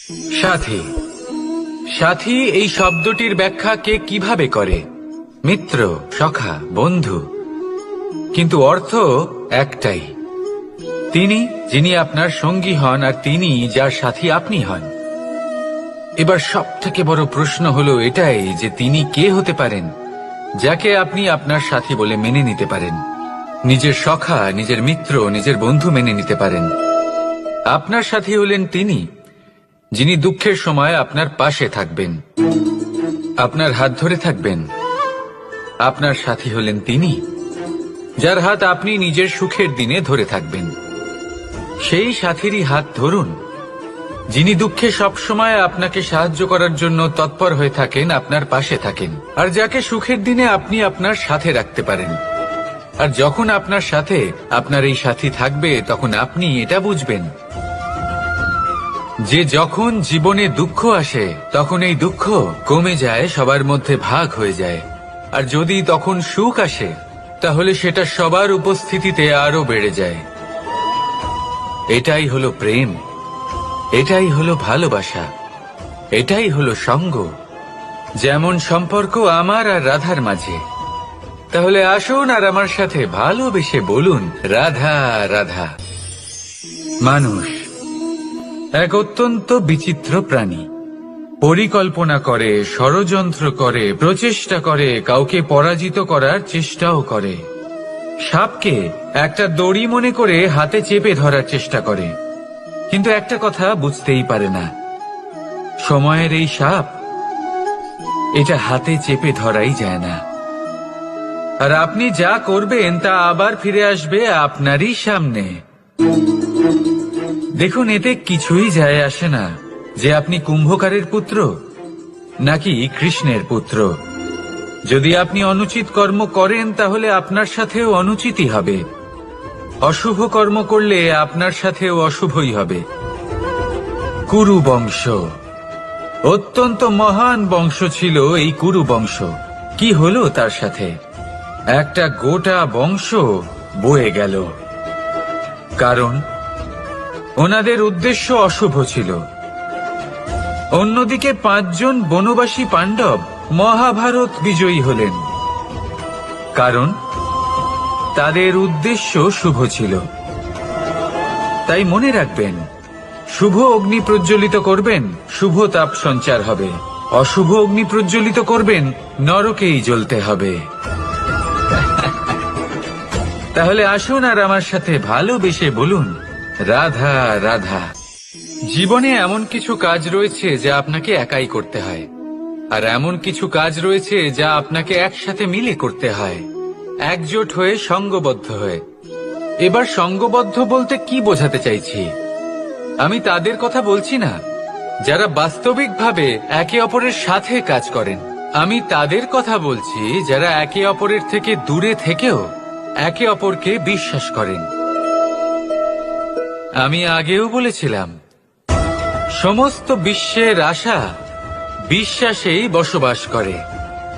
সাথী, সাথী এই শব্দটির ব্যাখ্যা কে কিভাবে করে? মিত্র, সখা, বন্ধু। কিন্তু অর্থ একটাই, তিনি যিনি আপনার সঙ্গী হন আর তিনি যার সাথী আপনি হন। এবার সব থেকে বড় প্রশ্ন হলো এটাই যে তিনি কে হতে পারেন যাকে আপনি আপনার সাথী বলে মেনে নিতে পারেন, নিজের সখা, নিজের মিত্র, নিজের বন্ধু মেনে নিতে পারেন। আপনার সাথী হলেন তিনি যিনি দুঃখের সময় আপনার পাশে থাকবেন, আপনার হাত ধরে থাকবেন। আপনার সাথী হলেন তিনি যার হাত আপনি নিজের সুখের দিনে ধরে থাকবেন। সেই সাথীরই হাত ধরুন যিনি দুঃখে সবসময় আপনাকে সাহায্য করার জন্য তৎপর হয়ে থাকেন, আপনার পাশে থাকেন, আর যাকে সুখের দিনে আপনি আপনার সাথে রাখতে পারেন। আর যখন আপনার সাথে আপনার এই সাথী থাকবে তখন আপনি এটা বুঝবেন যে যখন জীবনে দুঃখ আসে তখন এই দুঃখ কমে যায়, সবার মধ্যে ভাগ হয়ে যায়। আর যদি তখন সুখ আসে তাহলে সেটা সবার উপস্থিতিতে আরো বেড়ে যায়। এটাই হলো প্রেম, এটাই হলো ভালোবাসা, এটাই হলো সঙ্গ। যেমন সম্পর্ক আমার আর রাধার মাঝে। তাহলে আসুন আর আমার সাথে ভালোবেসে বলুন, রাধা রাধা। মানুষ এক অত্যন্ত বিচিত্র প্রাণী। পরিকল্পনা করে, ষড়যন্ত্র করে, প্রচেষ্টা করে, কাউকে পরাজিত করার চেষ্টাও করে। সাপকে একটা দড়ি মনে করে হাতে চেপে ধরার চেষ্টা করে, কিন্তু একটা কথা বুঝতেই পারে না, সময়ের এই সাপ এটা হাতে চেপে ধরাই যায় না। আর আপনি যা করবেন তা আবার ফিরে আসবে আপনারই সামনে। দেখুন, এতে কিছুই যায় আসে না যে আপনি কুম্ভকারের পুত্র নাকি কৃষ্ণের পুত্র। যদি আপনি অনুচিত কর্ম করেন তাহলে আপনার সাথেও অনুচিতই হবে। অশুভ কর্ম করলে আপনার সাথেও অশুভই হবে। কুরু বংশ অত্যন্ত মহান বংশ ছিল। এই কুরু বংশ কি হলো তার সাথে? একটা গোটা বংশ বয়ে গেল, কারণ ওনাদের উদ্দেশ্য অশুভ ছিল। অন্যদিকে 5 জন বনবাসী পাণ্ডব মহাভারত বিজয়ী হলেন, কারণ তাদের উদ্দেশ্য শুভ ছিল। তাই মনে রাখবেন, শুভ অগ্নি প্রজ্বলিত করবেন, শুভ তাপ সঞ্চার হবে। অশুভ অগ্নি প্রজ্বলিত করবেন, নরকেই জ্বলতে হবে। তাহলে আসুন আর আমার সাথে ভালোবেসে বলুন, রাধা রাধা। জীবনে এমন কিছু কাজ রয়েছে যা আপনাকে একাই করতে হয়, আর এমন কিছু কাজ রয়েছে যা আপনাকে একসাথে মিলে করতে হয়, একজোট হয়ে, সঙ্গবদ্ধ হয়ে। এবার সঙ্গবদ্ধ বলতে কি বোঝাতে চাইছি? আমি তাদের কথা বলছি না যারা বাস্তবিকভাবে একে অপরের সাথে কাজ করেন। আমি তাদের কথা বলছি যারা একে অপরের থেকে দূরে থেকেও একে অপরকে বিশ্বাস করেন। আমি আগেও বলেছিলাম, সমস্ত বিশ্বের আশা বিশ্বাসেই বসবাস করে,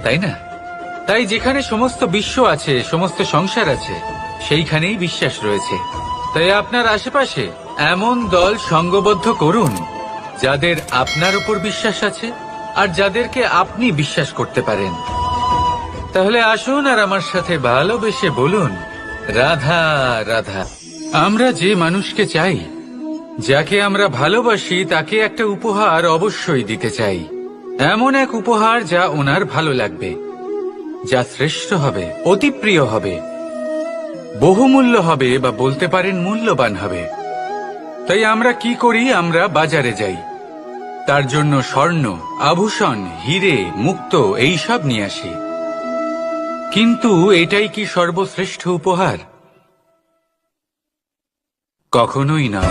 তাই না? তাই যেখানে সমস্ত বিশ্ব আছে, সমস্ত সংসার আছে, সেইখানেই বিশ্বাস রয়েছে। তাই আপনার আশেপাশে এমন দল সঙ্গবদ্ধ করুন যাদের আপনার উপর বিশ্বাস আছে আর যাদেরকে আপনি বিশ্বাস করতে পারেন। তাহলে আসুন আর আমার সাথে ভালোবেসে বলুন, রাধা রাধা। আমরা যে মানুষকে চাই, যাকে আমরা ভালোবাসি, তাকে একটা উপহার অবশ্যই দিতে চাই। এমন এক উপহার যা ওনার ভালো লাগবে, যা শ্রেষ্ঠ হবে, অতি প্রিয় হবে, বহুমূল্য হবে, বা বলতে পারেন মূল্যবান হবে। তাই আমরা কি করি? আমরা বাজারে যাই, তার জন্য স্বর্ণ, আভূষণ, হিরে, মুক্ত এইসব নিয়ে আসি। কিন্তু এটাই কি সর্বশ্রেষ্ঠ উপহার? কখনোই না।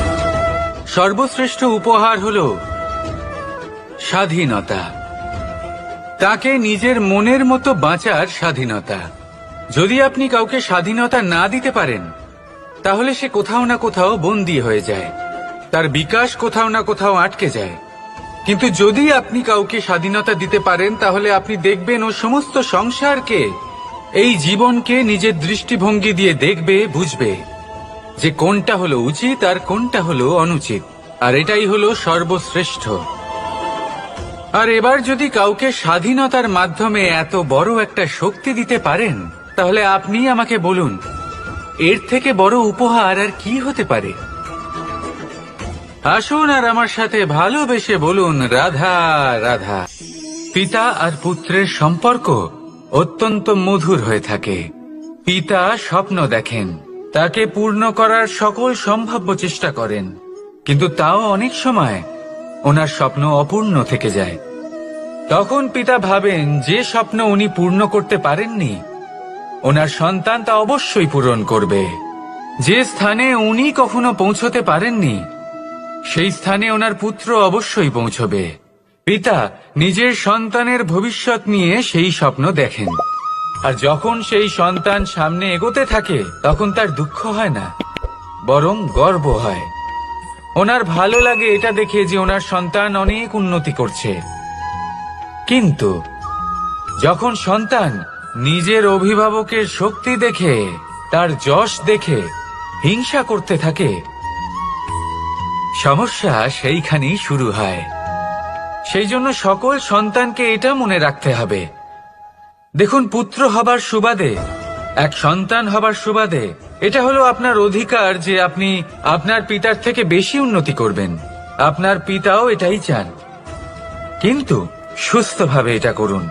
সর্বশ্রেষ্ঠ উপহার হলো স্বাধীনতা, তাকে নিজের মনের মতো বাঁচার স্বাধীনতা। যদি আপনি কাউকে স্বাধীনতা না দিতে পারেন তাহলে সে কোথাও না কোথাও বন্দী হয়ে যায়, তার বিকাশ কোথাও না কোথাও আটকে যায়। কিন্তু যদি আপনি কাউকে স্বাধীনতা দিতে পারেন তাহলে আপনি দেখবেন ও সমস্ত সংসারকে, এই জীবনকে নিজের দৃষ্টিভঙ্গি দিয়ে দেখবে, বুঝবে যে কোনটা হলো উচিত আর কোনটা হলো অনুচিত। আর এটাই হলো সর্বশ্রেষ্ঠ। আর এবার যদি কাউকে স্বাধীনতার মাধ্যমে এত বড় একটা শক্তি দিতে পারেন, তাহলে আপনি আমাকে বলুন এর থেকে বড় উপহার আর কি হতে পারে? আসুন আর আমার সাথে ভালোবেসে বলুন, রাধা রাধা। পিতা আর পুত্রের সম্পর্ক অত্যন্ত মধুর হয়ে থাকে। পিতা স্বপ্ন দেখেন, তাকে পূর্ণ করার সকল সম্ভাব্য চেষ্টা করেন, কিন্তু তাও অনেক সময় ওনার স্বপ্ন অপূর্ণ থেকে যায়। তখন পিতা ভাবেন যে স্বপ্ন উনি পূর্ণ করতে পারেননি, ওনার সন্তান তা অবশ্যই পূরণ করবে। যে স্থানে উনি কখনো পৌঁছতে পারেননি, সেই স্থানে ওনার পুত্র অবশ্যই পৌঁছবে। পিতা নিজের সন্তানের ভবিষ্যৎ নিয়ে সেই স্বপ্ন দেখেন, আর যখন সেই সন্তান সামনে এগোতে থাকে তখন তার দুঃখ হয় না, বরং গর্ব হয়। ওনার ভালো লাগে এটা দেখে যে ওনার সন্তান অনেক উন্নতি করছে। কিন্তু যখন সন্তান নিজের অভিভাবকের শক্তি দেখে, তার যশ দেখে হিংসা করতে থাকে, সমস্যা সেইখানেই শুরু হয়। সেই জন্য সকল সন্তানকে এটা মনে রাখতে হবে, দেখুন, পুত্র হবার সুবাদে, এক সন্তান হবার সুবাদে এটা হলো আপনার অধিকার যে আপনি আপনার পিতার থেকে বেশি উন্নতি করবেন। আপনার পিতাও এটাই চান, কিন্তু সুস্থভাবে এটা করুন।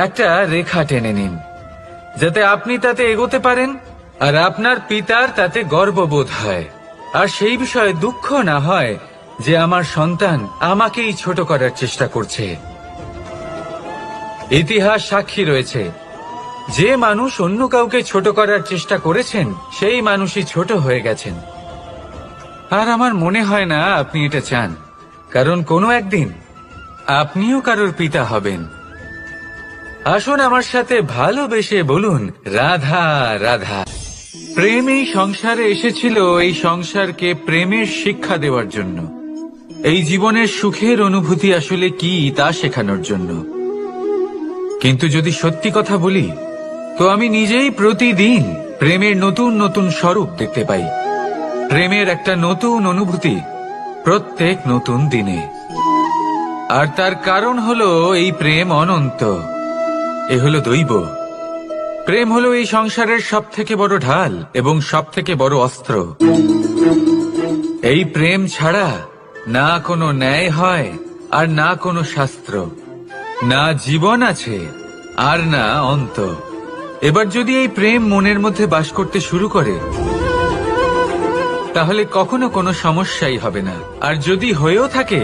একটা রেখা টেনে নিন যাতে আপনি তাতে এগোতে পারেন আর আপনার পিতার তাতে গর্ববোধ হয়, আর সেই বিষয়ে দুঃখ না হয় যে আমার সন্তান আমাকেই ছোট করার চেষ্টা করছে। ইতিহাস সাক্ষী রয়েছে, যে মানুষ অন্য কাউকে ছোট করার চেষ্টা করেছেন সেই মানুষই ছোট হয়ে গেছেন। আর আমার মনে হয় না আপনি এটা চান, কারণ কোনো একদিন আপনিও কারোর পিতা হবেন। আসুন আমার সাথে ভালোবেসে বলুন, রাধা রাধা। প্রেম এই সংসারে এসেছিল এই সংসারকে প্রেমের শিক্ষা দেওয়ার জন্য, এই জীবনের সুখের অনুভূতি আসলে কি তা শেখানোর জন্য। কিন্তু যদি সত্যি কথা বলি, তো আমি নিজেই প্রতিদিন প্রেমের নতুন নতুন স্বরূপ দেখতে পাই। প্রেমের একটা নতুন অনুভূতি প্রত্যেক নতুন দিনে। আর তার কারণ হলো এই প্রেম অনন্ত, এ হলো দৈব। প্রেম হলো এই সংসারের সব থেকে বড় ঢাল এবং সব থেকে বড় অস্ত্র। এই প্রেম ছাড়া না কোনো ন্যায় হয় আর না কোনো শাস্ত্র, না জীবন আছে আর না অন্ত। এবার যদি এই প্রেম মনের মধ্যে বাস করতে শুরু করে, তাহলে কখনো কোনো সমস্যাই হবে না, আর যদি হয়েও থাকে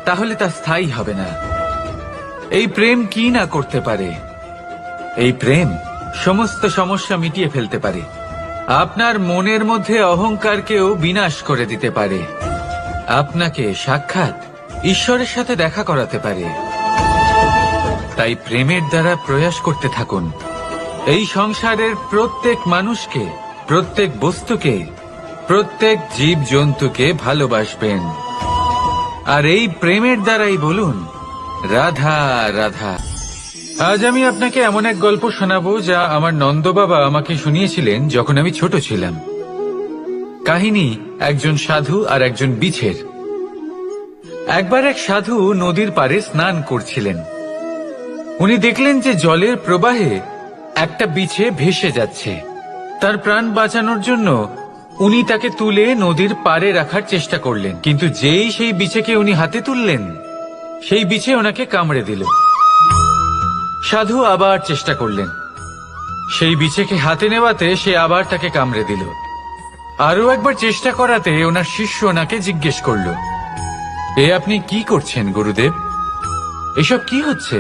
তাহলে তা স্থায়ী হবে না। এই প্রেম কি না করতে পারে? এই প্রেম সমস্ত সমস্যা মিটিয়ে ফেলতে পারে, আপনার মনের মধ্যে অহংকারকেও বিনাশ করে দিতে পারে, আপনাকে সাক্ষাৎ ঈশ্বরের সাথে দেখা করাতে পারে। তাই প্রেমের দ্বারা প্রয়াস করতে থাকুন। এই সংসারের প্রত্যেক মানুষকে, প্রত্যেক বস্তুকে, প্রত্যেক জীব জন্তুকে ভালোবাসবেন, আর এই প্রেমের দ্বারাই বলুন, রাধা রাধা। আজ আমি আপনাকে এমন এক গল্প শোনাবো যা আমার নন্দ বাবা আমাকে শুনিয়েছিলেন যখন আমি ছোট ছিলাম। কাহিনী একজন সাধু আর একজন বিছের। একবার এক সাধু নদীর পাড়ে স্নান করছিলেন। উনি দেখলেন যে জলের প্রবাহে একটা বিছে ভেসে যাচ্ছে। তার প্রাণ বাঁচানোর জন্য উনি তাকে তুলে নদীর পাড়ে রাখার চেষ্টা করলেন, কিন্তু যেই সেই বিছেকে উনি হাতে তুললেন, সেই বিছে ওনাকে কামড়ে দিল। সাধু আবার চেষ্টা করলেন, সেই বিছেকে হাতে নেওয়াতে সে আবার তাকে কামড়ে দিল। আরো একবার চেষ্টা করাতে ওনার শিষ্য ওনাকে জিজ্ঞেস করল, এ আপনি কি করছেন গুরুদেব? এসব কি হচ্ছে?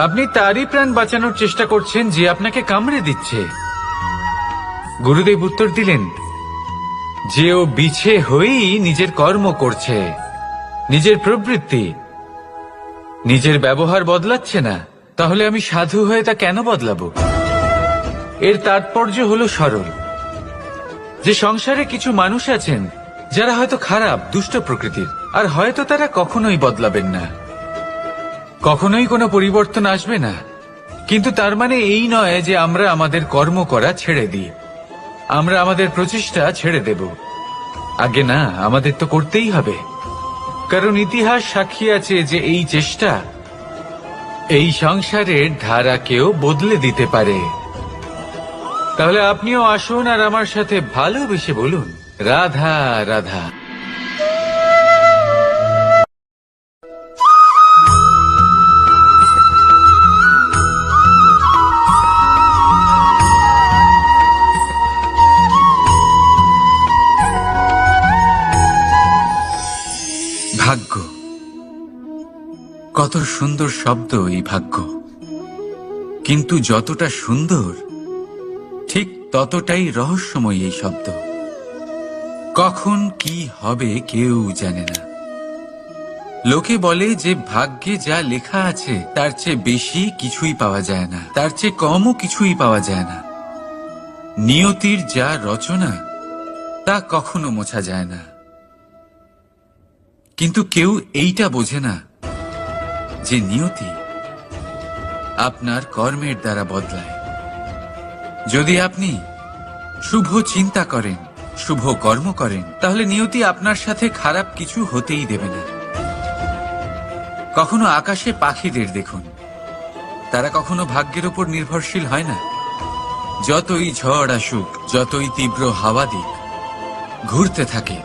আপনি তারই প্রাণ বাঁচানোর চেষ্টা করছেন যে আপনাকে কামড়ে দিচ্ছে। গুরুদেব উত্তর দিলেন যে ও বিছে হয়েই নিজের কর্ম করছে, নিজের প্রবৃত্তি, নিজের ব্যবহার বদলাচ্ছে না। তাহলে আমি সাধু হয়ে তা কেন বদলাবো? এর তাৎপর্য হলো সরল, যে সংসারে কিছু মানুষ আছেন যারা হয়তো খারাপ, দুষ্ট প্রকৃতির, আর হয়তো তারা কখনোই বদলাবেন না, কখনোই কোনো পরিবর্তন আসবে না। কিন্তু তার মানে এই নয় যে আমরা আমাদের কর্ম করা ছেড়ে দিই, আমরা আমাদের প্রচেষ্টা ছেড়ে দেব। আগে না, আমাদের তো করতেই হবে। কারণ ইতিহাস সাক্ষী আছে যে এই চেষ্টা এই সংসারের ধারাকেও বদলে দিতে পারে। তাহলে আপনিও আসুন আর আমার সাথে ভালোবেসে বলুন, রাধা রাধা। ভাগ্য, কত সুন্দর শব্দ এই ভাগ্য, কিন্তু যতটা সুন্দর ঠিক ততটাই রহস্যময় এই শব্দ। কখন কি হবে কেউ জানে না। লোকে বলে যে ভাগ্যে যা লেখা আছে তার চেয়ে বেশি কিছুই পাওয়া যায় না, তার চেয়ে কমও কিছুই পাওয়া যায় না। নিয়তির যা রচনা তা কখনো মোছা যায় না। কিন্তু কেউ এইটা বোঝে না যে নিয়তি আপনার কর্মের দ্বারা বদলায়। যদি আপনি শুভ চিন্তা করেন, শুভ কর্ম করেন, তাহলে নিয়তি আপনার সাথে খারাপ কিছু হতেই দেবে না। কখনো আকাশে পাখিদের দেখুন, তারা কখনো ভাগ্যের উপর নির্ভরশীল হয় না। যতই ঝড় আসুক, যতই তীব্র হাওয়া দিক, ঘুরতে থাকে,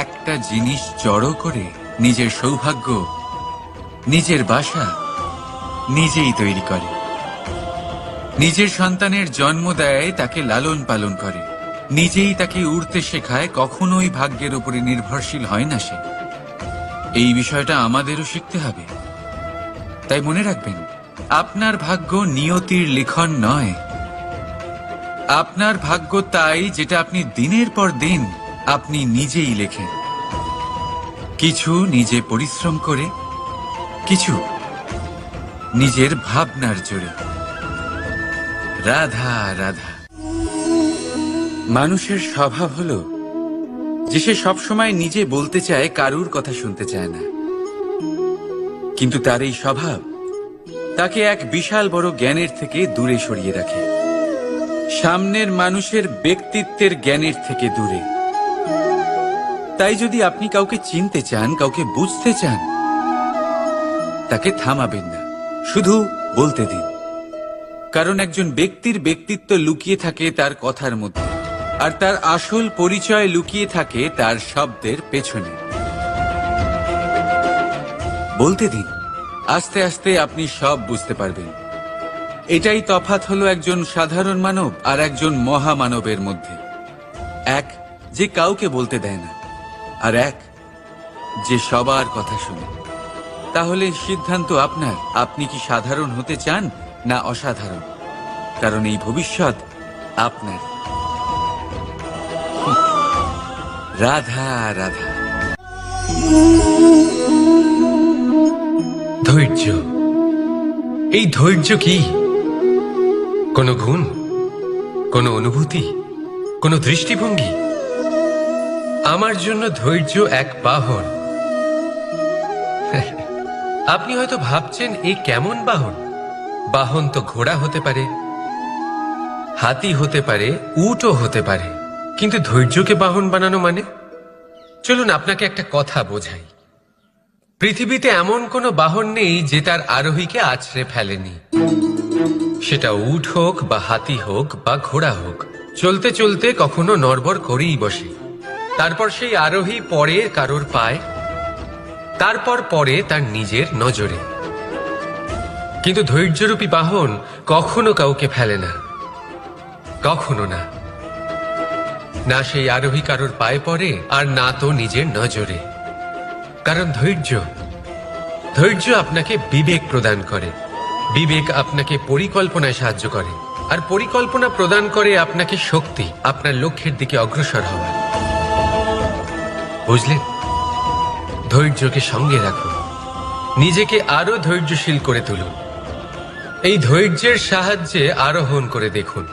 একটা জিনিস জড়ো করে নিজের সৌভাগ্য, নিজের বাসা নিজেই তৈরি করে। নিজের সন্তানের জন্ম দেয়, তাকে লালন পালন করে, নিজেই তাকে উড়তে শেখায়, কখনোই ভাগ্যের উপরে নির্ভরশীল হয় না সে। এই বিষয়টা আমাদেরও শিখতে হবে। তাই মনে রাখবেন, আপনার ভাগ্য নিয়তির লিখন নয়। আপনার ভাগ্য তাই যেটা আপনি দিনের পর দিন আপনি নিজেই লেখেন। কিছু নিজে পরিশ্রম করে, কিছু নিজের ভাবনার জোরে। রাধা রাধা। মানুষের স্বভাব হলো যে সে সবসময় নিজে বলতে চায়, কারুর কথা শুনতে চায় না। কিন্তু তার এই স্বভাব তাকে এক বিশাল বড় জ্ঞানের থেকে দূরে সরিয়ে রাখে, সামনের মানুষের ব্যক্তিত্বের জ্ঞানের থেকে দূরে। তাই যদি আপনি কাউকে চিনতে চান, কাউকে বুঝতে চান, তাকে থামাবেন না, শুধু বলতে দিন। কারণ একজন ব্যক্তির ব্যক্তিত্ব লুকিয়ে থাকে তার কথার মধ্যে, আর তার আসল পরিচয় লুকিয়ে থাকে তার শব্দের পেছনে। বলতে দিন, আস্তে আস্তে আপনি সব বুঝতে পারবেন। এটাই তফাৎ হলো একজন সাধারণ মানব আর একজন মহামানবের মধ্যে। এক যে কাউকে বলতে দেয় না, আর এক যে সবার কথা শুনে। তাহলে সিদ্ধান্ত আপনার, আপনি কি সাধারণ হতে চান না অসাধারণ? কারণ এই ভবিষ্যৎ আপনার। রাধা রাধা। ধৈর্য, এই ধৈর্য কি কোনো গুণ, কোনো অনুভূতি, কোনো দৃষ্টিভঙ্গি? আমার জন্য ধৈর্য এক বাহন। আপনি হয়তো ভাবছেন, এই কেমন বাহন? বাহন তো ঘোড়া হতে পারে, হাতি হতে পারে, উটও হতে পারে, কিন্তু ধৈর্যকে বাহন বানানো মানে? চলুন আপনাকে একটা কথা বোঝাই। পৃথিবীতে এমন কোনো বাহন নেই যে তার আরোহীকে আছড়ে ফেলেনি। সেটা উট হোক বা হাতি হোক বা ঘোড়া হোক, চলতে চলতে কখনো নড়বড় করেই বসে। তারপর সেই আরোহী পড়ে কারোর পায়, তারপর পড়ে তার নিজের নজরে। কিন্তু ধৈর্যরূপী বাহন কখনো কাউকে ফেলে না, কখনো না। না সেই আরোহী কারোর পায়ে পড়ে, আর না তো নিজের নজরে। কারণ ধৈর্য আপনাকে বিবেক প্রদান করে, বিবেক আপনাকে পরিকল্পনায় সাহায্য করে, আর পরিকল্পনা প্রদান করে আপনাকে শক্তি, আপনার লক্ষ্যের দিকে অগ্রসর হওয়ার। বুঝলেন? ধৈর্যকে সঙ্গে রাখুন, নিজেকে আরো ধৈর্যশীল করে তুলুন। এই ধৈর্যের সাহায্যে আরোহণ করে দেখুন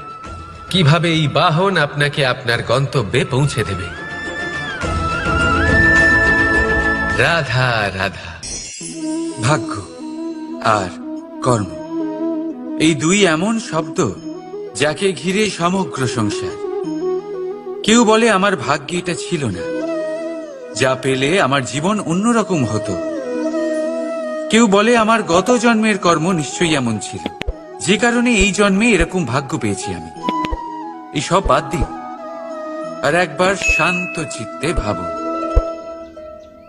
কিভাবে এই বাহন আপনাকে আপনার গন্তব্যে পৌঁছে দেবে। রাধা রাধা। ভাগ্য আর কর্ম, এই দুই এমন শব্দ যাকে ঘিরে সমগ্র সংসার। কেউ বলে আমার ভাগ্যে এটা ছিল না, যা পেলে আমার জীবন অন্যরকম হতো। কেউ বলে আমার গত জন্মের কর্ম নিশ্চয়ই এমন ছিল, যে কারণে এই জন্মে এরকম ভাগ্য পেয়েছি আমি। এই সব বাদ দিন আর একবার শান্ত চিত্তে ভাবুন।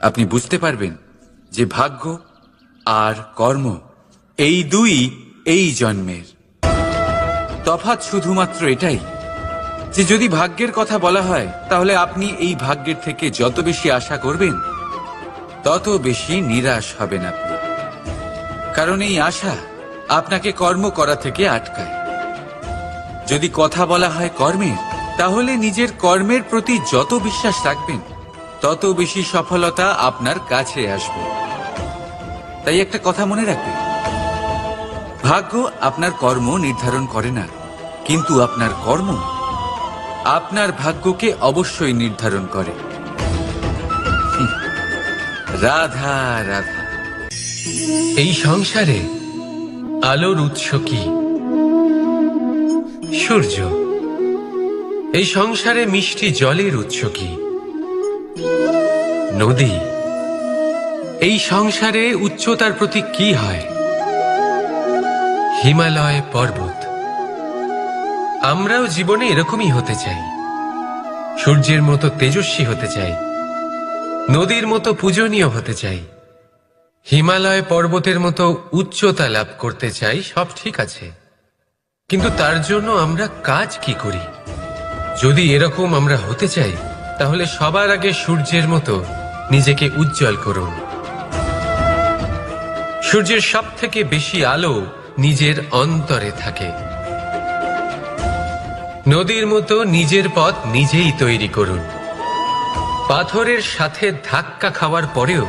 আপনি বুঝতে পারবেন যে ভাগ্য আর কর্ম এই দুই এই জন্মের। তফাৎ শুধুমাত্র এটাই যে যদি ভাগ্যের কথা বলা হয়, তাহলে আপনি এই ভাগ্যের থেকে যত বেশি আশা করবেন তত বেশি নিরাশ হবেন আপনি। কারণ এই আশা আপনাকে কর্ম করা থেকে আটকায়। যদি কথা বলা হয় কর্মের, তাহলে নিজের কর্মের প্রতি যত বিশ্বাস রাখবেন তত বেশি সফলতা আপনার কাছে আসবে। তাই একটা কথা মনে রাখবেন, ভাগ্য আপনার কর্ম নির্ধারণ করে না, কিন্তু আপনার কর্ম আপনার ভাগ্যকে অবশ্যই নির্ধারণ করে। রাধা রাধা। এই সংসারে আলোর উৎস কি? সূর্য। এই সংসারে মিষ্টি জলের উৎস কি? নদী। এই সংসারে উচ্চতার প্রতীক কি হয়? হিমালয় পর্বত। আমরাও জীবনে এরকমই হতে চাই, সূর্যের মতো তেজস্বী হতে চাই, নদীর মতো পূজনীয় হতে চাই, হিমালয় পর্বতের মতো উচ্চতা লাভ করতে চাই। সব ঠিক আছে, কিন্তু তার জন্য আমরা কাজ কি করি? যদি এরকম আমরা হতে চাই, তাহলে সবার আগে সূর্যের মতো নিজেকে উজ্জ্বল করুন। সূর্যের সব থেকে বেশি আলো নিজের অন্তরে থাকে। নদীর মতো নিজের পথ নিজেই তৈরি করুন। পাথরের সাথে ধাক্কা খাওয়ার পরেও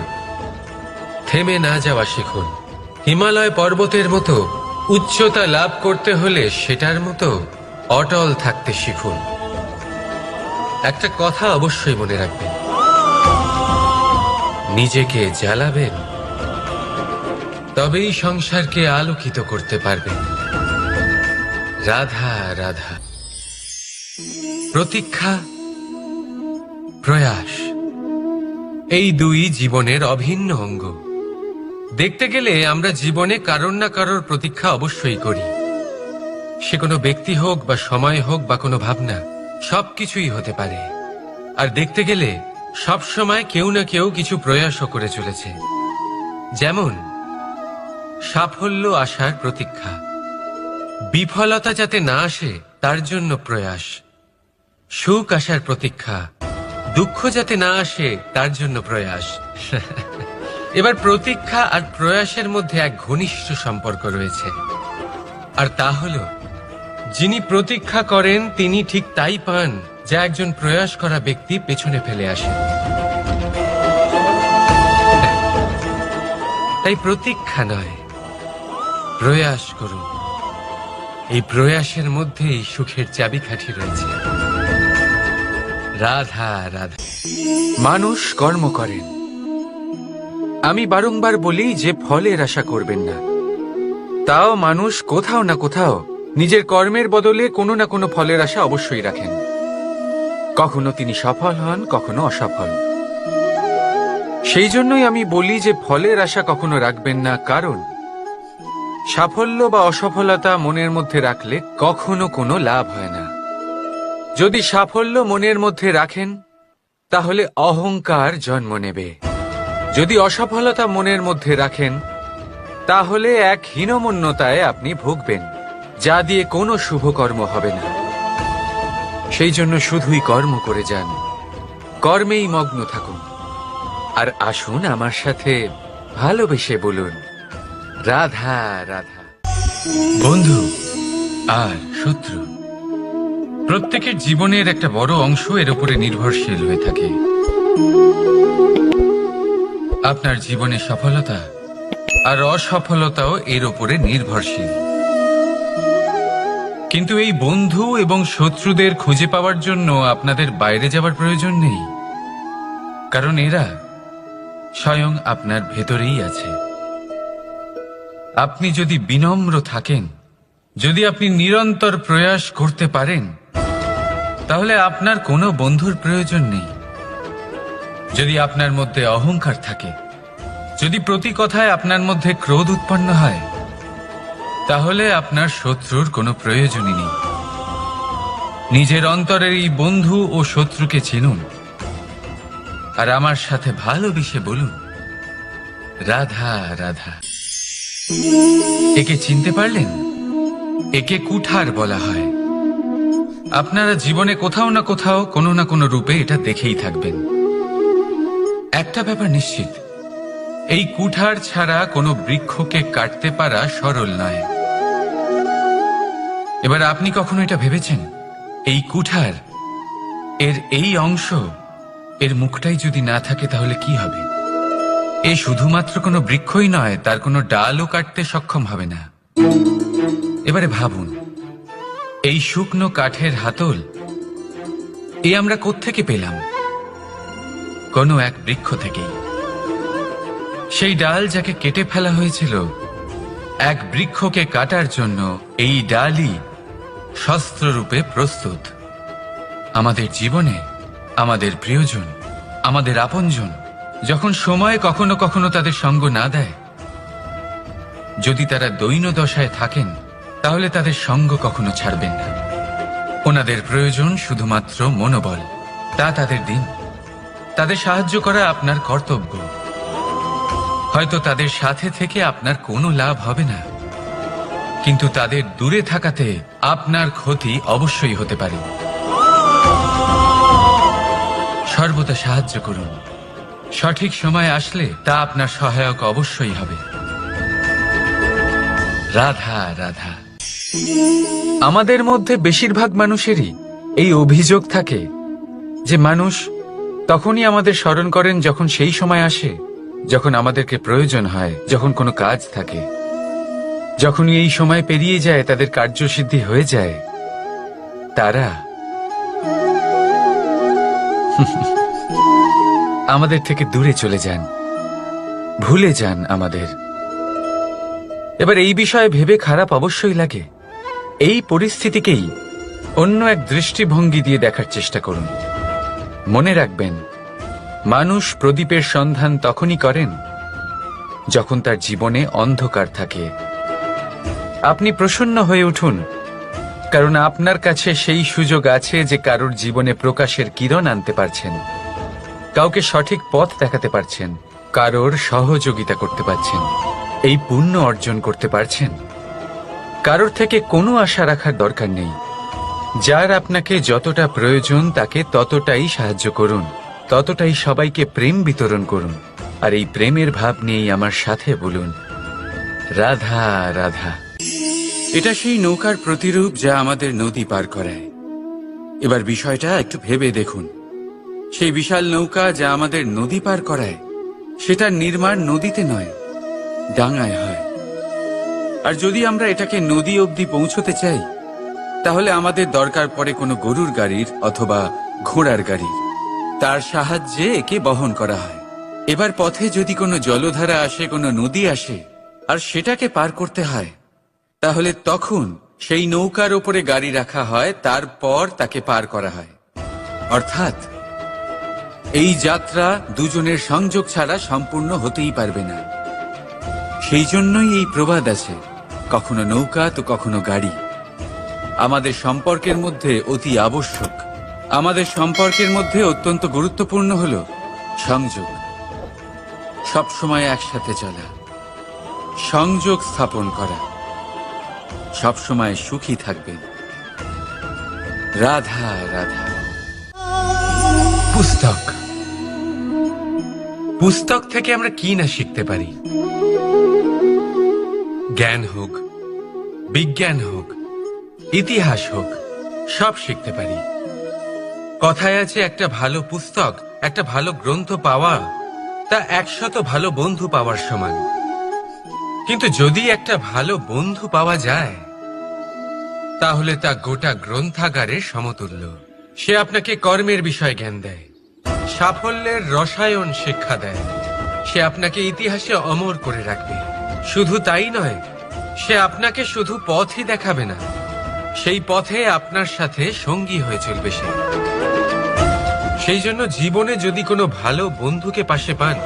থেমে না যাওয়া শিখুন। হিমালয় পর্বতের মতো উচ্চতা লাভ করতে হলে সেটার মতো অটল থাকতে শিখুন। একটা কথা অবশ্যই মনে রাখবেন, নিজেকে জ্বালাবেন তবেই সংসারকে আলোকিত করতে পারবেন। রাধা রাধা। প্রতীক্ষা, প্রয়াস, এই দুই জীবনের অভিন্ন অঙ্গ। দেখতে গেলে আমরা জীবনে কারোর না কারোর প্রতীক্ষা অবশ্যই করি। সে কোনো ব্যক্তি হোক বা সময় হোক বা কোনো ভাবনা, সবকিছুই হতে পারে। আর দেখতে গেলে সব সময় কেউ না কেউ কিছু প্রয়াসও করে চলেছে। যেমন সাফল্য আসার প্রতীক্ষা, বিফলতা যাতে না আসে তার জন্য প্রয়াস। সুখ আসার প্রতীক্ষা, দুঃখ যাতে না আসে তার জন্য প্রয়াস। এবার প্রতীক্ষা আর প্রয়াসের মধ্যে এক ঘনিষ্ঠ সম্পর্ক রয়েছে, আর তা হল যিনি প্রতীক্ষা করেন তিনি ঠিক তাই পান যা একজন প্রয়াস করা ব্যক্তি পেছনে ফেলে আসে। তাই প্রতীক্ষা নয়, প্রয়াস করুন। এই প্রয়াসের মধ্যেই সুখের চাবিকাঠি রয়েছে। রাধা রাধা। মানুষ কর্ম করেন। আমি বারংবার বলি যে ফলের আশা করবেন না। তাও মানুষ কোথাও না কোথাও নিজের কর্মের বদলে কোনো না কোনো ফলের আশা অবশ্যই রাখেন। কখনো তিনি সফল হন, কখনো অসফল। সেই জন্যই আমি বলি যে ফলের আশা কখনো রাখবেন না, কারণ সাফল্য বা অসফলতা মনের মধ্যে রাখলে কখনো কোনো লাভ হয় না। যদি সাফল্য মনের মধ্যে রাখেন তাহলে অহংকার জন্ম নেবে। যদি অসফলতা মনের মধ্যে রাখেন তাহলে এক হীনমন্যতায় আপনি ভুগবেন, যা দিয়ে কোনো শুভকর্ম হবে না। সেই জন্য শুধুই কর্ম করে যান, কর্মেই মগ্ন থাকুন। আর আসুন আমার সাথে ভালোবেসে বলুন, রাধা রাধা। বন্ধু আর শত্রু প্রত্যেকের জীবনের একটা বড় অংশ এর উপরে নির্ভরশীল হয়ে থাকে। আপনার জীবনে সফলতা আর অসফলতাও এর উপরে নির্ভরশীল। কিন্তু এই বন্ধু এবং শত্রুদের খুঁজে পাওয়ার জন্য আপনাদের বাইরে যাওয়ার প্রয়োজন নেই, কারণ এরা স্বয়ং আপনার ভেতরেই আছে। আপনি যদি বিনম্র থাকেন, যদি আপনি নিরন্তর প্রয়াস করতে পারেন, তাহলে আপনার কোনো বন্ধুর প্রয়োজন নেই। যদি আপনার মধ্যে অহংকার থাকে, যদি প্রতি কথায় আপনার মধ্যে ক্রোধ উৎপন্ন হয়, তাহলে আপনার শত্রুর কোনো প্রয়োজনই নেই। নিজের অন্তরের এই বন্ধু ও শত্রুকে চিনুন, আর আমার সাথে ভালোবেসে বলুন, রাধা রাধা। একে চিনতে পারলেন? একে কুঠার বলা হয়। আপনারা জীবনে কোথাও না কোথাও কোনো না কোনো রূপে এটা দেখেই থাকবেন। একটা ব্যাপার নিশ্চিত, এই কুঠার ছাড়া কোনো বৃক্ষকে কাটতে পারা সরল নয়। এবার আপনি কখনো এটা ভেবেছেন, এই কুঠার, এর এই অংশ, এর মুখটাই যদি না থাকে তাহলে কি হবে? এ শুধুমাত্র কোনো বৃক্ষই নয়, তার কোনো ডালও কাটতে সক্ষম হবে না। এবারে ভাবুন, এই শুকনো কাঠের হাতল এ আমরা কোত্থেকে পেলাম? কোনো এক বৃক্ষ থেকেই। সেই ডাল যাকে কেটে ফেলা হয়েছিল এক বৃক্ষকে কাটার জন্য, এই ডালই শস্ত্ররূপে প্রস্তুত। আমাদের জীবনে আমাদের প্রিয়জন, আমাদের আপনজন যখন সময় কখনো কখনো তাদের সঙ্গ না দেয়, যদি তারা দৈন্য দশায় থাকেন, তাহলে তাদের সঙ্গ কখনো ছাড়বেন না। ওনাদের প্রয়োজন শুধুমাত্র মনোবল। তা তাদের দিন। তাদের সাহায্য করা আপনার কর্তব্য। হয়তো তাদের সাথে থেকে আপনার কোনো লাভ হবে না, কিন্তু তাদের দূরে থাকাতে আপনার ক্ষতি অবশ্যই হতে পারে। সর্বদা সাহায্য করুন। সঠিক সময় আসলে তা আপনার সহায়ক অবশ্যই হবে। রাধা রাধা। আমাদের মধ্যে বেশিরভাগ মানুষেরই এই অভিযোগ থাকে যে মানুষ তখনই আমাদের স্মরণ করেন যখন সেই সময় আসে যখন আমাদেরকে প্রয়োজন হয়, যখন কোনো কাজ থাকে। যখনই এই সময় পেরিয়ে যায়, তাদের কার্যসিদ্ধি হয়ে যায়, তারা আমাদের থেকে দূরে চলে যান, ভুলে যান আমাদের। এবার এই বিষয়ে ভেবে খারাপ অবশ্যই লাগে। এই পরিস্থিতিকেই অন্য এক দৃষ্টিভঙ্গি দিয়ে দেখার চেষ্টা করুন। মনে রাখবেন, মানুষ প্রদীপের সন্ধান তখনই করেন যখন তার জীবনে অন্ধকার থাকে। আপনি প্রসন্ন হয়ে উঠুন, কারণ আপনার কাছে সেই সুযোগ আছে যে কারোর জীবনে প্রকাশের কিরণ আনতে পারছেন, কাউকে সঠিক পথ দেখাতে পারছেন, কারোর সহযোগিতা করতে পারছেন, এই পুণ্য অর্জন করতে পারছেন। কারোর থেকে কোনো আশা রাখার দরকার নেই। যার আপনাকে যতটা প্রয়োজন তাকে ততটাই সাহায্য করুন, ততটাই সবাইকে প্রেম বিতরণ করুন। আর এই প্রেমের ভাব নিয়েই আমার সাথে বলুন, রাধা রাধা। এটা সেই নৌকার প্রতিরূপ যা আমাদের নদী পার করায়। এবার বিষয়টা একটু ভেবে দেখুন। সেই বিশাল নৌকা যা আমাদের নদী পার করায়, সেটার নির্মাণ নদীতে নয়, ডাঙায় হয়। আর যদি আমরা এটাকে নদী অবধি পৌঁছতে চাই, তাহলে আমাদের দরকার পড়ে কোনো গরুর গাড়ির অথবা ঘোড়ার গাড়ির। তার সাহায্যে একে বহন করা হয়। এবার পথে যদি কোনো জলধারা আসে, কোনো নদী আসে, আর সেটাকে পার করতে হয়, তাহলে তখন সেই নৌকার ওপরে গাড়ি রাখা হয়, তারপর তাকে পার করা হয়। অর্থাৎ এই যাত্রা দুজনের সংযোগ ছাড়া সম্পূর্ণ হতেই পারবে না। সেই জন্যই এই প্রবাদ আছে, কখনো নৌকা তো কখনো গাড়ি। আমাদের সম্পর্কের মধ্যে অতি আবশ্যক, আমাদের সম্পর্কের মধ্যে অত্যন্ত গুরুত্বপূর্ণ হল সংযোগ। সবসময় একসাথে চলা, সংযোগ স্থাপন করা। সবসময় সুখী থাকবেন। রাধা রাধা। পুস্তক, পুস্তক থেকে আমরা কি না শিখতে পারি। জ্ঞান হোক, বিজ্ঞান হোক, ইতিহাস হোক, সব শিখতে পারি। কথায় আছে, একটা ভালো পুস্তক, একটা ভালো গ্রন্থ পাওয়া তা 100 ভালো বন্ধু পাওয়ার সমান। কিন্তু যদি একটা ভালো বন্ধু পাওয়া যায়, তাহলে তা গোটা গ্রন্থাগারের সমতুল্য। সে আপনাকে কর্মের বিষয় জ্ঞান দেয়, সাফল্যের রসায়ন শিক্ষা দেয়। সে আপনাকে ইতিহাসে অমর করে রাখবে। শুধু তাই নয়, সে আপনাকে শুধু পথই দেখাবে না, সেই পথে আপনার সাথে সঙ্গী হয়ে চলবে। সে সেই জন্য জীবনে যদি কোনো ভালো বন্ধুকে পাশে পান,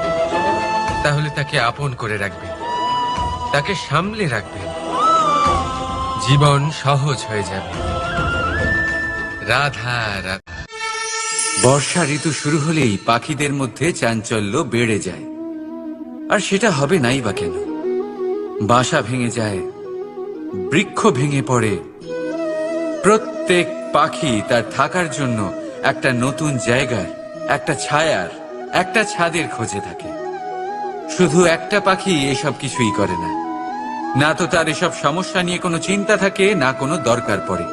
তাহলে তাকে আপন করে রাখবেন, তাকে সামলে রাখবেন। জীবন সহজ হয়ে যাবে। রাধা রাধা। বর্ষা ঋতু শুরু হলেই পাখিদের মধ্যে চাঞ্চল্য বেড়ে যায়। আর সেটা হবে নাই বা কেন? বাসা ভেঙে যায়, বৃক্ষ ভেঙে পড়ে, প্রত্যেক পাখি তার থাকার জন্য একটা নতুন জায়গার, একটা ছায়ার, একটা ছাদের খোঁজে থাকে। শুধু একটা পাখি এসব কিছুই করে না। না তো তার এসব সমস্যা নিয়ে কোনো চিন্তা থাকে, না কোনো দরকার পড়ে।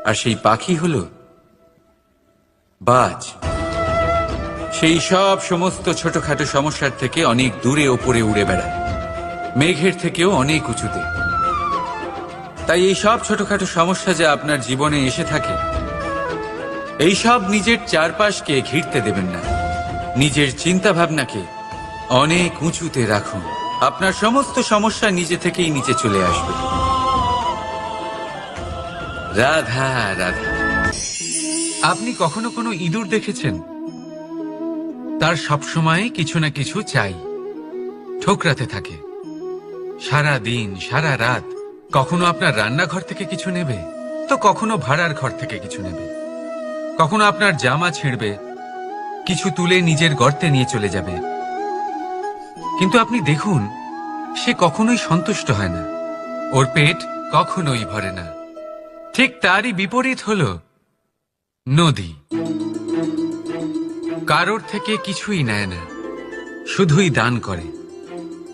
আর সেই পাখি হলো বাজ। সেই সব সমস্ত ছোটখাটো সমস্যার থেকে অনেক দূরে ওপরে উড়ে বেড়ায়, মেঘের থেকেও অনেক উঁচুতে। তাই এই সব ছোটখাটো সমস্যা যা আপনার জীবনে এসে থাকে, এই সব নিজের চারপাশকে ঘিরতে দেবেন না। নিজের চিন্তা ভাবনাকে অনেক উঁচুতে রাখুন। আপনার সমস্ত সমস্যা নিজে থেকেই নিচে চলে আসবে। রাধা রাধা। আপনি কখনো কোনো ইঁদুর দেখেছেন? তার সবসময় কিছু না কিছু চাই, ঠোকরাতে থাকে সারা দিন সারা রাত। কখনো আপনার রান্নাঘর থেকে কিছু নেবে, তো কখনো ভাড়ার ঘর থেকে কিছু নেবে। কখনো আপনার জামা ছিঁড়বে, কিছু তুলে নিজের গর্তে নিয়ে চলে যাবে। কিন্তু আপনি দেখুন, সে কখনোই সন্তুষ্ট হয় না, ওর পেট কখনোই ভরে না। ঠিক তারই বিপরীত হলো নদী। কারোর থেকে কিছুই নেয় না, শুধুই দান করে।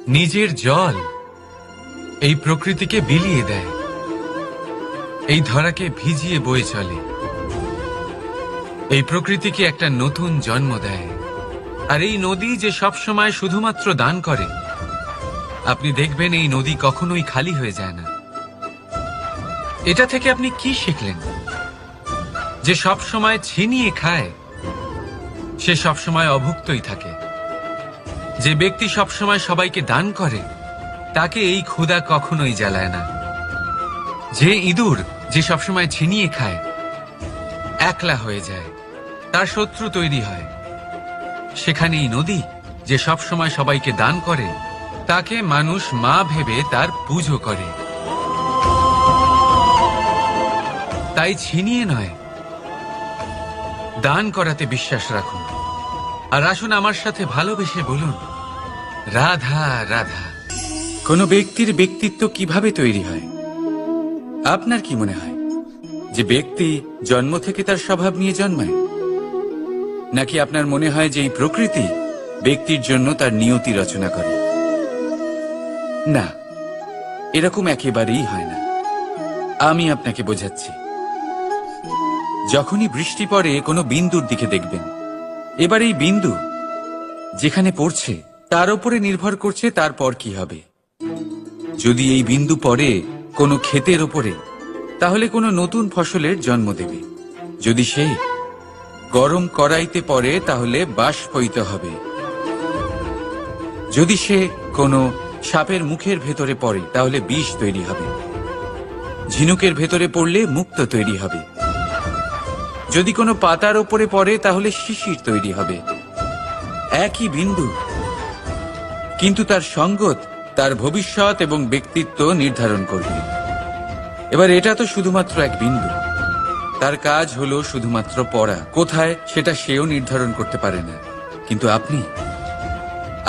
নিজের জল এই প্রকৃতিকে বিলিয়ে দেয়, এই ধরাকে ভিজিয়ে বয়ে চলে, এই প্রকৃতিকে একটা নতুন জন্ম দেয়। আর এই নদী যে সবসময় শুধুমাত্র দান করে, আপনি দেখবেন এই নদী কখনোই খালি হয়ে যায় না। এটা থেকে আপনি কি শিখলেন? যে সবসময় ছিনিয়ে খায়, সে সবসময় অভুক্তই থাকে। যে ব্যক্তি সবসময় সবাইকে দান করে, তাকে এই ক্ষুধা কখনোই জ্বালায় না। যে ইঁদুর যে সবসময় ছিনিয়ে খায়, একলা হয়ে যায়, তার শত্রু তৈরি হয়। সেখানেই নদী যে সবসময় সবাইকে দান করে, তাকে মানুষ মা ভেবে তার পুজো করে। তাই ছিনিয়ে নয়, দান করাতে বিশ্বাস রাখুন। আর আসুন আমার সাথে ভালোবেসে বলুন, রাধা রাধা। কোনো ব্যক্তির ব্যক্তিত্ব কিভাবে তৈরি হয়? আপনার কি মনে হয় যে ব্যক্তি জন্ম থেকে তার স্বভাব নিয়ে জন্মায়? নাকি আপনার মনে হয় যে এই প্রকৃতি ব্যক্তির জন্য তার নিয়তি রচনা করে? না, এরকম একেবারেই হয় না। আমি আপনাকে বোঝাচ্ছি। যখনই বৃষ্টি পড়ে কোনো বিন্দুর দিকে দেখবেন। এবার এই বিন্দু যেখানে পড়ছে তার উপরে নির্ভর করছে তারপর কি হবে। যদি এই বিন্দু পড়ে কোনো ক্ষেতের ওপরে, তাহলে কোনো নতুন ফসলের জন্ম দেবে। যদি সে গরম কড়াইতে পড়ে, তাহলে বাষ্পীত হবে। যদি সে কোনো সাপের মুখের ভেতরে পড়ে, তাহলে বিষ তৈরি হবে। ঝিনুকের ভেতরে পড়লে মুক্তো তৈরি হবে। যদি কোনো পাতার ওপরে পড়ে, তাহলে শিশির তৈরি হবে। একই বিন্দু, কিন্তু তার সঙ্গত তার ভবিষ্যৎ এবং ব্যক্তিত্ব নির্ধারণ করবে। এবার এটা তো শুধুমাত্র এক বিন্দু, তার কাজ হলো শুধুমাত্র পড়া। কোথায় সেটা সেও নির্ধারণ করতে পারে না। কিন্তু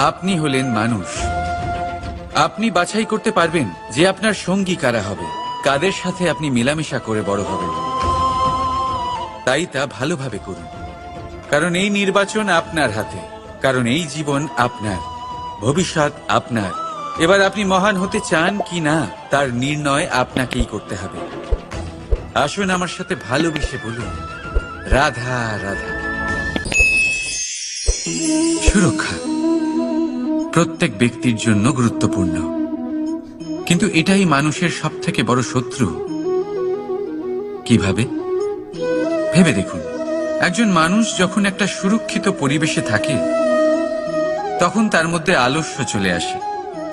আপনি হলেন মানুষ। আপনি বাছাই করতে পারবেন যে আপনার সঙ্গী কারা হবে, কাদের সাথে আপনি মেলামেশা করে বড় হবেন। তাই তা ভালোভাবে করুন, কারণ এই নির্বাচন আপনার হাতে, কারণ এই জীবন আপনার, ভবিষ্যৎ আপনার। এবার আপনি মহান হতে চান কি না, তার নির্ণয় আপনাকেই করতে হবে। আসুন আমার সাথে ভালোবেসে বলুন, রাধা রাধা। সুরক্ষা প্রত্যেক ব্যক্তির জন্য গুরুত্বপূর্ণ, কিন্তু এটাই মানুষের সবথেকে বড় শত্রু। কিভাবে? ভেবে দেখুন। একজন মানুষ যখন একটা সুরক্ষিত পরিবেশে থাকে, তখন তার মধ্যে আলস্য চলে আসে।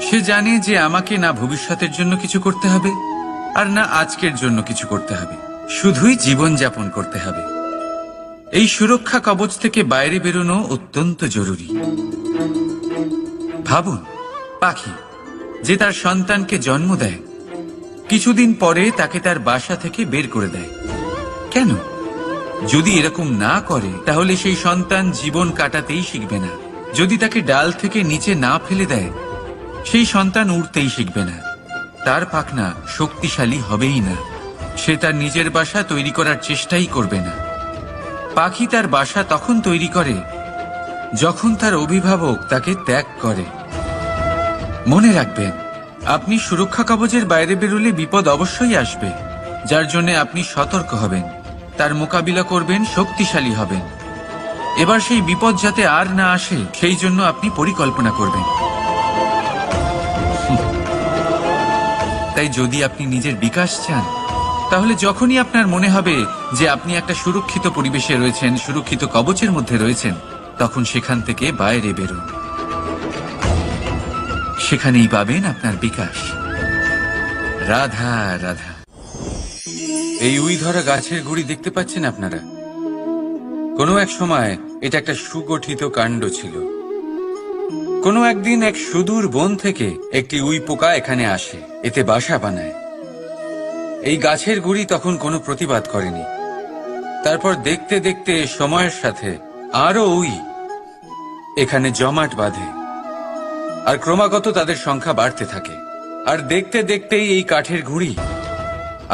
সে জানে যে আমাকে না ভবিষ্যতের জন্য কিছু করতে হবে, আর না আজকের জন্য কিছু করতে হবে, শুধুই জীবন যাপন করতে হবে। এই সুরক্ষা কবচ থেকে বাইরে বেরোনো অত্যন্ত জরুরি। ভাবুন, পাখি যে তার সন্তানকে জন্ম দেয়, কিছুদিন পরে তাকে তার বাসা থেকে বের করে দেয়। কেন? যদি এরকম না করে তাহলে সেই সন্তান জীবন কাটাতেই শিখবে না। যদি তাকে ডাল থেকে নিচে না ফেলে দেয়, সেই সন্তান উড়তেই শিখবে না। তার পাখনা শক্তিশালী হবেই না। সে তার নিজের বাসা তৈরি করার চেষ্টাই করবে না। পাখি তার বাসা তখন তৈরি করে যখন তার অভিভাবক তাকে ত্যাগ করে। মনে রাখবেন, আপনি সুরক্ষা কবচের বাইরে বেরোলে বিপদ অবশ্যই আসবে, যার জন্য আপনি সতর্ক হবেন, তার মোকাবিলা করবেন, শক্তিশালী হবেন। এবার সেই বিপদ যাতে আর না আসে সেই জন্য আপনি পরিকল্পনা করবেন। তাই যদি আপনি নিজের বিকাশ চান, তাহলে যখনই আপনার মনে হবে যে আপনি একটা সুরক্ষিত পরিবেশে রয়েছেন, সুরক্ষিত কবচের মধ্যে রয়েছেন, তখন সেখান থেকে বাইরে বেরোন। সেখানেই পাবেন আপনার বিকাশ। রাধা রাধা। এই উই ধরা গাছের গুড়ি দেখতে পাচ্ছেন আপনারা? কোনো এক সময় এটা একটা সুগঠিত কাণ্ড ছিল। কোনো একদিন এক সুদূর বন থেকে একটি উই পোকা এখানে আসে, এতে বাসা বানায়। এই গাছের গুড়ি তখন কোনো প্রতিবাদ করেনি। তারপর দেখতে দেখতে সময়ের সাথে আরো উই এখানে জমাট বাঁধে, আর ক্রমাগত তাদের সংখ্যা বাড়তে থাকে। আর দেখতে দেখতেই এই কাঠের গুঁড়ি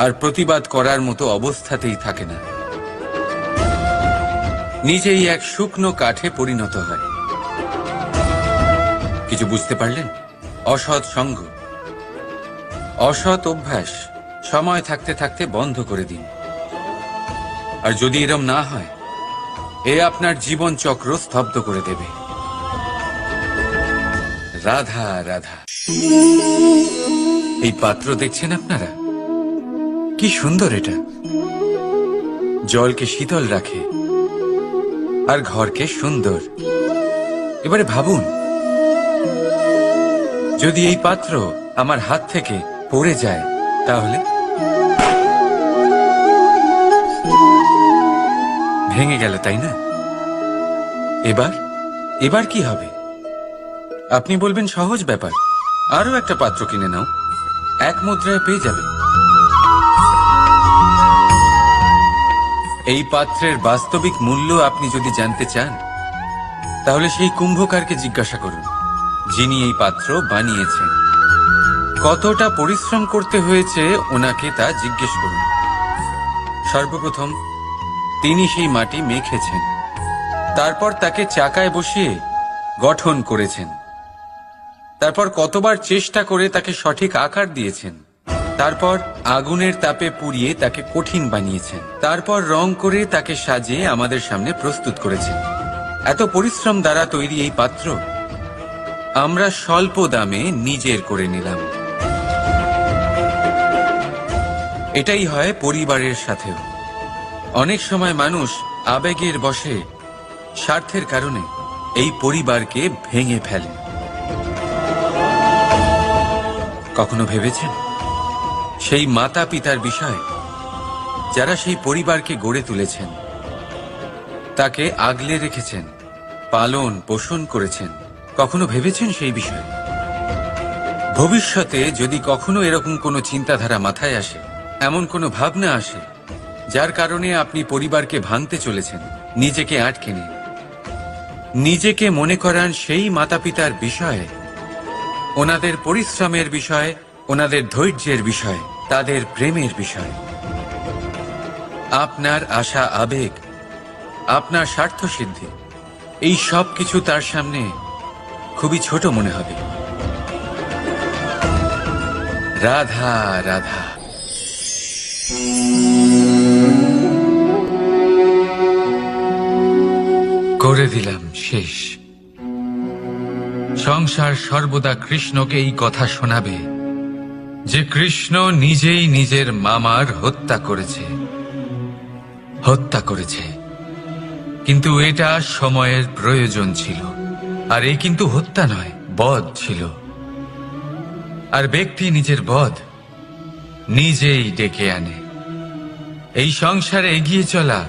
আর প্রতিবাদ করার মতো অবস্থাতেই থাকে না, নিজেই এক শুকনো কাঠে পরিণত হয়। কিছু বুঝতে পারলেন? অসৎ সঙ্গ, অসৎ অভ্যাস সময় থাকতে থাকতে বন্ধ করে দিন। আর যদি এরম না হয়, এ আপনার জীবন চক্র স্তব্ধ করে দেবে। রাধা রাধা। এই পাত্র দেখছেন আপনারা? কি সুন্দর এটা! জলকে শীতল রাখে আর ঘরকে সুন্দর। এবারে ভাবুন, যদি এই পাত্র আমার হাত থেকে পড়ে যায় তাহলে? ভেঙে গেল, তাই না? এবার কি হবে? আপনি বলবেন সহজ ব্যাপার, আরো একটা পাত্র কিনে নাও, এক মুদ্রায় পেয়ে যাবে। এই পাত্রের বাস্তবিক মূল্য আপনি যদি জানতে চান, তাহলে সেই কুম্ভকারকে জিজ্ঞাসা করুন, যিনি এই পাত্র বানিয়েছেন। কতটা পরিশ্রম করতে হয়েছে ওনাকে তা জিজ্ঞেস করুন। সর্বপ্রথম তিনি সেই মাটি মেখেছেন, তারপর তাকে চাকায় বসিয়ে গঠন করেছেন, তারপর কতবার চেষ্টা করে তাকে সঠিক আকার দিয়েছেন, তারপর আগুনের তাপে পুড়িয়ে তাকে কঠিন বানিয়েছেন, তারপর রং করে তাকে সাজিয়ে আমাদের সামনে প্রস্তুত করেছেন। এত পরিশ্রম দ্বারা তৈরি এই পাত্র আমরা স্বল্প দামে নিজের করে নিলাম। এটাই হয় পরিবারের সাথেও। অনেক সময় মানুষ আবেগের বশে, স্বার্থের কারণে এই পরিবারকে ভেঙে ফেলে। কখনো ভেবেছেন সেই মাতা পিতার বিষয়, যারা সেই পরিবারকে গড়ে তুলেছেন, তাকে আগলে রেখেছেন, পালন পোষণ করেছেন? কখনো ভেবেছেন সেই বিষয়ে? ভবিষ্যতে যদি কখনো এরকম কোনো চিন্তাধারা মাথায় আসে, এমন কোনো ভাবনা আসে যার কারণে আপনি পরিবারকে ভাঙতে চলেছেন, নিজেকে আটকে নিন। নিজেকে মনে করান সেই মাতা পিতার বিষয়ে, ওনাদের পরিশ্রমের বিষয়, ওনাদের ধৈর্যের বিষয়, তাদের প্রেমের বিষয়। আপনার আশা, আবেগ, আপনার স্বার্থ সিদ্ধি, এই সব কিছু তার সামনে খুবই ছোট মনে হবে। রাধা রাধা। করে দিলাম শেষ। সংসার সর্বদা কৃষ্ণকে এই কথা শোনাবে যে কৃষ্ণ নিজেই নিজের মামার হত্যা করেছে। কিন্তু এটা সময়ের প্রয়োজন ছিল। আর এই কিন্তু হত্যা নয়, বধ ছিল। আর ব্যক্তি নিজের বধ নিজেই ডেকে আনে। এই সংসারে এগিয়ে চলা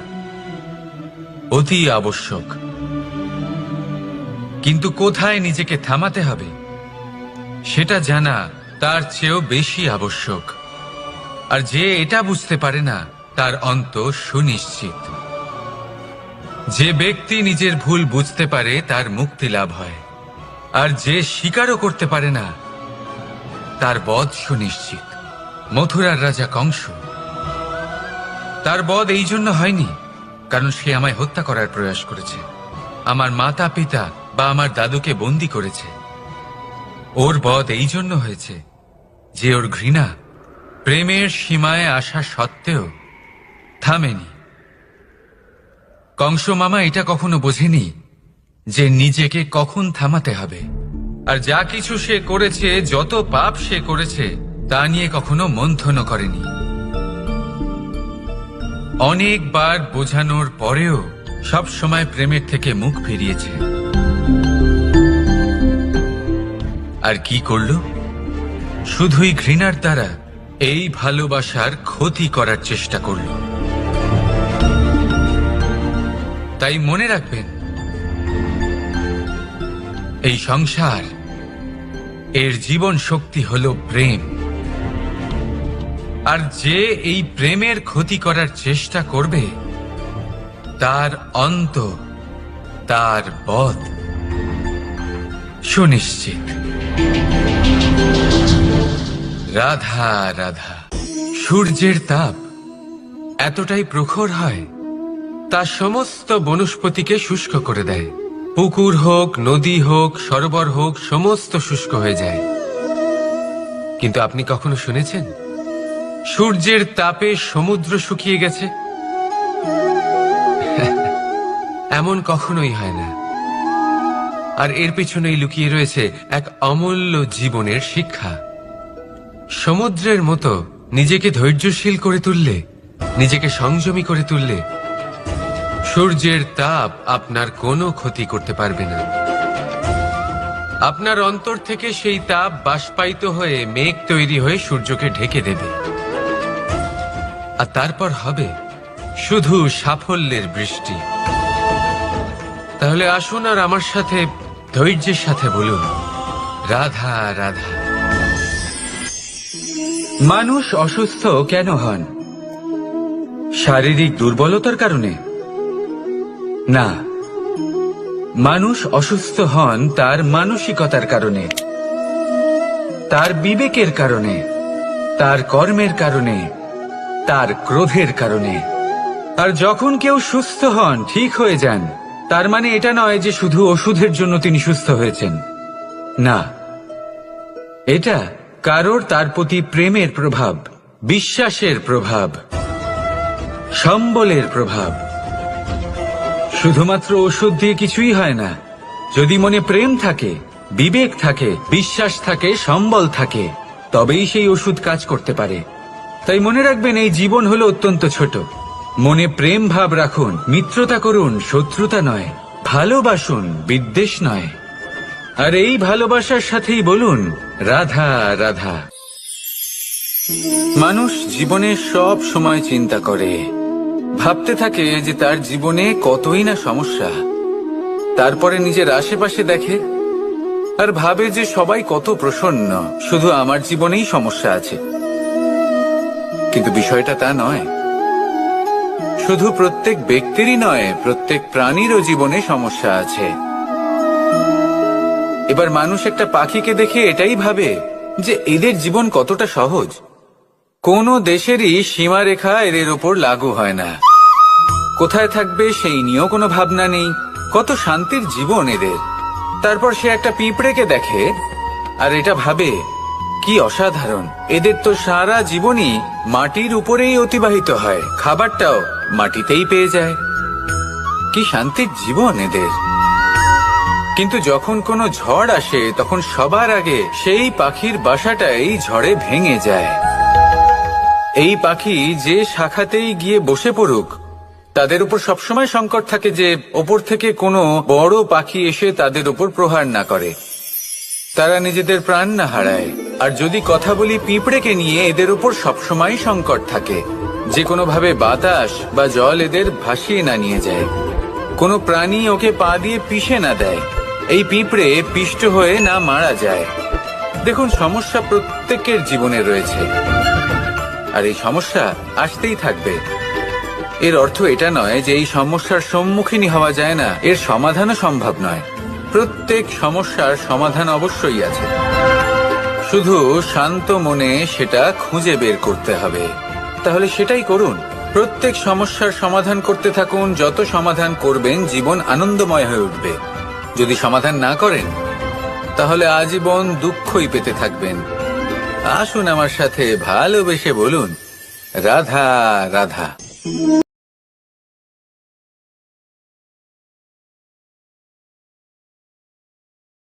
অতি আবশ্যক, কিন্তু কোথায় নিজেকে থামাতে হবে সেটা জানা তার চেয়েও বেশি আবশ্যক। আর যে এটা বুঝতে পারে না তার অন্ত সুনিশ্চিত। যে ব্যক্তি নিজের ভুল বুঝতে পারে তার মুক্তি লাভ হয়, আর যে স্বীকারও করতে পারে না তার বধ সুনিশ্চিত। মথুরার রাজা কংস, তার বধ এই জন্য হয়নি কারণ সে আমায় হত্যা করার প্রয়াস করেছে, আমার মাতা পিতা বা আমার দাদুকে বন্দী করেছে। ওর বধ এই জন্য হয়েছে যে ওর ঘৃণা প্রেমের সীমায় আসা সত্ত্বেও থামেনি। কংস মামা এটা কখনো বোঝেনি যে নিজেকে কখন থামাতে হবে। আর যা কিছু সে করেছে, যত পাপ সে করেছে, তা নিয়ে কখনো মন্থনও করেনি। অনেকবার বোঝানোর পরেও সব সময় প্রেমের থেকে মুখ ফিরিয়েছে। আর কি করল? শুধুই ঘৃণার দ্বারা এই ভালোবাসার ক্ষতি করার চেষ্টা করল। তাই মনে রাখবেন, এই সংসার, এর জীবন শক্তি হল প্রেম। আর যে এই প্রেমের ক্ষতি করার চেষ্টা করবে তার অন্ত, তার বধ সুনিশ্চিত। রাধা রাধা। সূর্যের তাপ এতটাই প্রখর হয় তা সমস্ত বনস্পতিকে শুষ্ক করে দেয়। পুকুর হোক, নদী হোক, সরোবর হোক, সমস্ত শুষ্ক হয়ে যায়। কিন্তু আপনি কখনো শুনেছেন সূর্যের তাপে সমুদ্র শুকিয়ে গেছে? এমন কখনোই হয় না। আর এর পেছনেই লুকিয়ে রয়েছে এক অমূল্য জীবনের শিক্ষা। সমুদ্রের মতো নিজেকে ধৈর্যশীল করে তুললে, নিজেকে সংযমী করে তুললে, সূর্যের তাপ আপনার কোনো ক্ষতি করতে পারবে না। আপনার অন্তর থেকে সেই তাপ বাষ্পায়িত হয়ে মেঘ তৈরি হয়ে সূর্যকে ঢেকে দেবে। আর তারপর হবে শুধু সাফল্যের বৃষ্টি। তাহলে আসুন আর আমার সাথে ধৈর্যের সাথে বলুন, রাধা রাধা। মানুষ অসুস্থ কেন হন? শারীরিক দুর্বলতার কারণে? না, মানুষ অসুস্থ হন তার মানসিকতার কারণে, তার বিবেকের কারণে, তার কর্মের কারণে, তার ক্রোধের কারণে। আর যখন কেউ সুস্থ হন, ঠিক হয়ে যান, তার মানে এটা নয় যে শুধু ওষুধের জন্য তিনি সুস্থ হয়েছেন। না, এটা কারোর তার প্রতি প্রেমের প্রভাব, বিশ্বাসের প্রভাব, সম্বলের প্রভাব। শুধুমাত্র ওষুধ দিয়ে কিছুই হয় না। যদি মনে প্রেম থাকে, বিবেক থাকে, বিশ্বাস থাকে, সম্বল থাকে, তবেই সেই ওষুধ কাজ করতে পারে। তাই মনে রাখবেন, এই জীবন হলো অত্যন্ত ছোট। মনে প্রেম ভাব রাখুন, মিত্রতা করুন, শত্রুতা নয়। ভালোবাসুন, বিদ্বেষ নয়। আর এই ভালোবাসার সাথেই বলুন, রাধা রাধা। মানুষ জীবনে সব সময় চিন্তা করে, ভাবতে থাকে যে তার জীবনে কতই না সমস্যা। তারপরে নিজের আশেপাশে দেখে আর ভাবে যে সবাই কত প্রসন্ন, শুধু আমার জীবনেই সমস্যা আছে। কিন্তু বিষয়টা তা নয়। শুধু প্রত্যেক ব্যক্তিরই নয়, প্রত্যেক প্রাণীরও জীবনে সমস্যা আছে। এবার মানুষ একটা পাখিকে দেখে এটাই ভাবে যে এদের জীবন কতটা সহজ। কোনো দেশেরই সীমারেখা এদের ওপর লাগু হয় না। কোথায় থাকবে সেই নিয়েও কোনো ভাবনা নেই। কত শান্তির জীবন এদের। তারপর সে একটা পিঁপড়েকে দেখে আর এটা ভাবে, কি অসাধারণ, এদের তো সারা জীবনই মাটির উপরেই অতিবাহিত হয়, খাবারটাও মাটিতেই পেয়ে যায়। কি শান্তির জীবন এদের। কিন্তু যখন কোনো ঝড় আসে, তখন সবার আগে সেই পাখির বাসাটাই ঝড়ে ভেঙে যায়। এই পাখি যে শাখাতেই গিয়ে বসে পড়ুক, তাদের উপর সবসময় সংকট থাকে যে ওপর থেকে কোনো বড় পাখি এসে তাদের উপর প্রহার না করে, তারা নিজেদের প্রাণ না হারায়। আর যদি কথা বলি পিঁপড়েকে নিয়ে, এদের উপর সবসময় সংকট থাকে যে কোনোভাবে বাতাস বা জল এদের ভাসিয়ে না নিয়ে যায়। কোনো প্রাণী ওকে পা দিয়ে পিষে না দেয়, এই পিঁপড়ে পিষ্ট হয়ে না মারা যায়। দেখুন, সমস্যা প্রত্যেকের জীবনে রয়েছে, আর এই সমস্যা আসতেই থাকবে। এর অর্থ এটা নয় যে এই সমস্যার সম্মুখীন হওয়া যায় না, এর সমাধানও সম্ভব নয়। প্রত্যেক সমস্যার সমাধান অবশ্যই আছে, শুধু শান্ত মনে সেটা খুঁজে বের করতে হবে। তাহলে সেটাই করুন, প্রত্যেক সমস্যার সমাধান করতে থাকুন। যত সমাধান করবেন জীবন আনন্দময় হয়ে উঠবে। যদি সমাধান না করেন তাহলে আজীবন দুঃখই পেতে থাকবেন। আসুন আমার সাথে ভালোবেসে বলুন, রাধা রাধা।